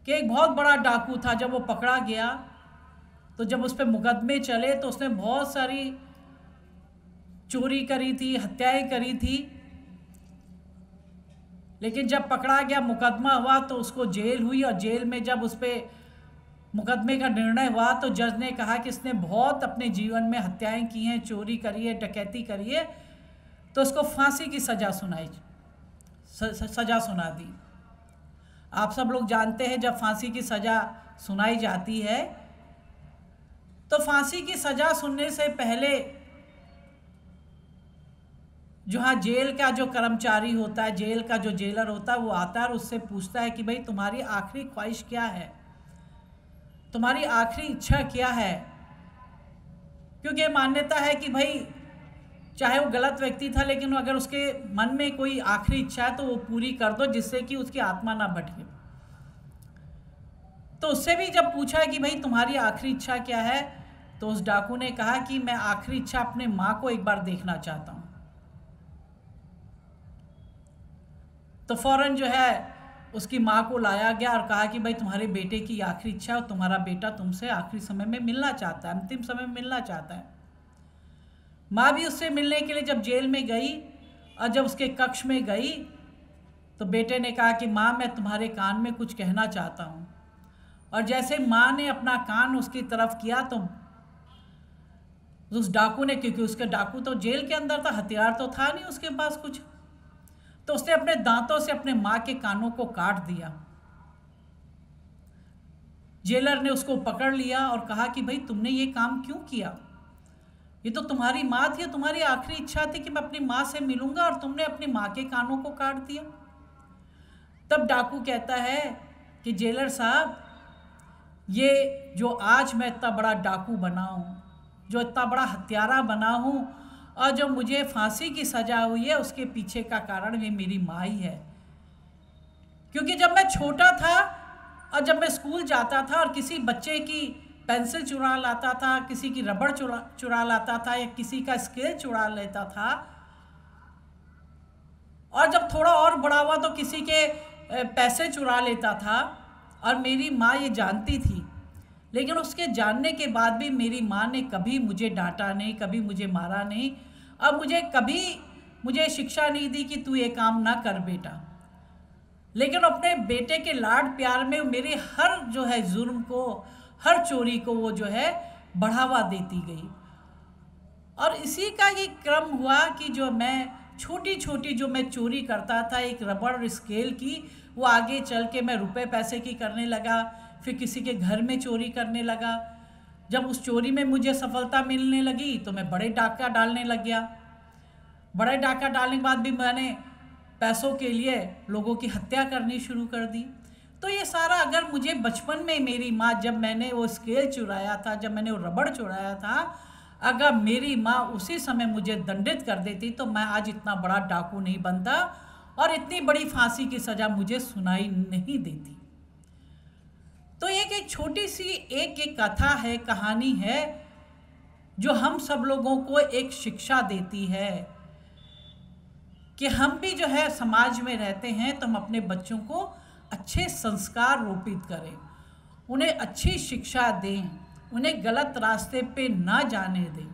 कि एक बहुत बड़ा डाकू था। जब वो पकड़ा गया तो जब उस पर मुकदमे चले तो उसने बहुत सारी चोरी करी थी, हत्याएं करी थी, लेकिन जब पकड़ा गया, मुकदमा हुआ तो उसको जेल हुई। और जेल में जब उस पर मुकदमे का निर्णय हुआ तो जज ने कहा कि इसने बहुत अपने जीवन में हत्याएं की हैं, चोरी करी है, डकैती करी है, तो उसको फांसी की सज़ा सुना दी। आप सब लोग जानते हैं जब फांसी की सज़ा सुनाई जाती है तो फांसी की सज़ा सुनने से पहले जो हाँ जेल का जो कर्मचारी होता है, जेल का जो जेलर होता है, वो आता है और उससे पूछता है कि भाई तुम्हारी आखिरी ख्वाहिश क्या है, तुम्हारी आखिरी इच्छा क्या है। क्योंकि मान्यता है कि भाई चाहे वो गलत व्यक्ति था, लेकिन अगर उसके मन में कोई आखिरी इच्छा है तो वो पूरी कर दो, जिससे कि उसकी आत्मा ना भटके। तो उससे भी जब पूछा है कि भाई तुम्हारी आखिरी इच्छा क्या है, तो उस डाकू ने कहा कि मैं आखिरी इच्छा अपने माँ को एक बार देखना चाहता हूँ। तो फौरन जो है उसकी माँ को लाया गया और कहा कि भाई तुम्हारे बेटे की आखिरी इच्छा है और तुम्हारा बेटा तुमसे आखिरी समय में मिलना चाहता है, अंतिम समय में मिलना चाहता है। माँ भी उससे मिलने के लिए जब जेल में गई और जब उसके कक्ष में गई तो बेटे ने कहा कि माँ मैं तुम्हारे कान में कुछ कहना चाहता हूँ। और जैसे माँ ने अपना कान उसकी तरफ किया तो उस डाकू ने, क्योंकि उसका डाकू तो जेल के अंदर था, हथियार तो था नहीं उसके पास कुछ, तो उसने अपने दांतों से अपने माँ के कानों को काट दिया। जेलर ने उसको पकड़ लिया और कहा कि भाई तुमने ये काम क्यों किया, ये तो तुम्हारी माँ थी, तुम्हारी आखिरी इच्छा थी कि मैं अपनी माँ से मिलूंगा और तुमने अपनी माँ के कानों को काट दिया। तब डाकू कहता है कि जेलर साहब, ये जो आज मैं इतना बड़ा डाकू बना हूँ, जो इतना बड़ा हत्यारा बना हूँ और जो मुझे फांसी की सज़ा हुई है, उसके पीछे का कारण ये मेरी माँ ही है। क्योंकि जब मैं छोटा था और जब मैं स्कूल जाता था और किसी बच्चे की पेंसिल चुरा लाता था, किसी की रबड़ चुरा लाता था या किसी का स्केल चुरा लेता था, और जब थोड़ा और बड़ा हुआ तो किसी के पैसे चुरा लेता था, और मेरी माँ ये जानती थी, लेकिन उसके जानने के बाद भी मेरी माँ ने कभी मुझे डांटा नहीं, कभी मुझे मारा नहीं, और मुझे शिक्षा नहीं दी कि तू ये काम ना कर बेटा। लेकिन अपने बेटे के लाड प्यार में मेरे हर जो है जुर्म को, हर चोरी को वो जो है बढ़ावा देती गई। और इसी का ये क्रम हुआ कि जो मैं छोटी छोटी जो मैं चोरी करता था, एक रबड़ स्केल की, वो आगे चल के मैं रुपए पैसे की करने लगा, फिर किसी के घर में चोरी करने लगा। जब उस चोरी में मुझे सफलता मिलने लगी तो मैं बड़े डाका डालने लग गया। बड़े डाका डालने के बाद भी मैंने पैसों के लिए लोगों की हत्या करनी शुरू कर दी। तो ये सारा, अगर मुझे बचपन में मेरी माँ, जब मैंने वो स्केल चुराया था, जब मैंने वो रबड़ चुराया था, अगर मेरी माँ उसी समय मुझे दंडित कर देती तो मैं आज इतना बड़ा डाकू नहीं बनता और इतनी बड़ी फांसी की सज़ा मुझे सुनाई नहीं देती। तो एक छोटी सी एक कथा है, कहानी है, जो हम सब लोगों को एक शिक्षा देती है कि हम भी जो है समाज में रहते हैं तो हम अपने बच्चों को अच्छे संस्कार रोपित करें, उन्हें अच्छी शिक्षा दें, उन्हें गलत रास्ते पे ना जाने दें।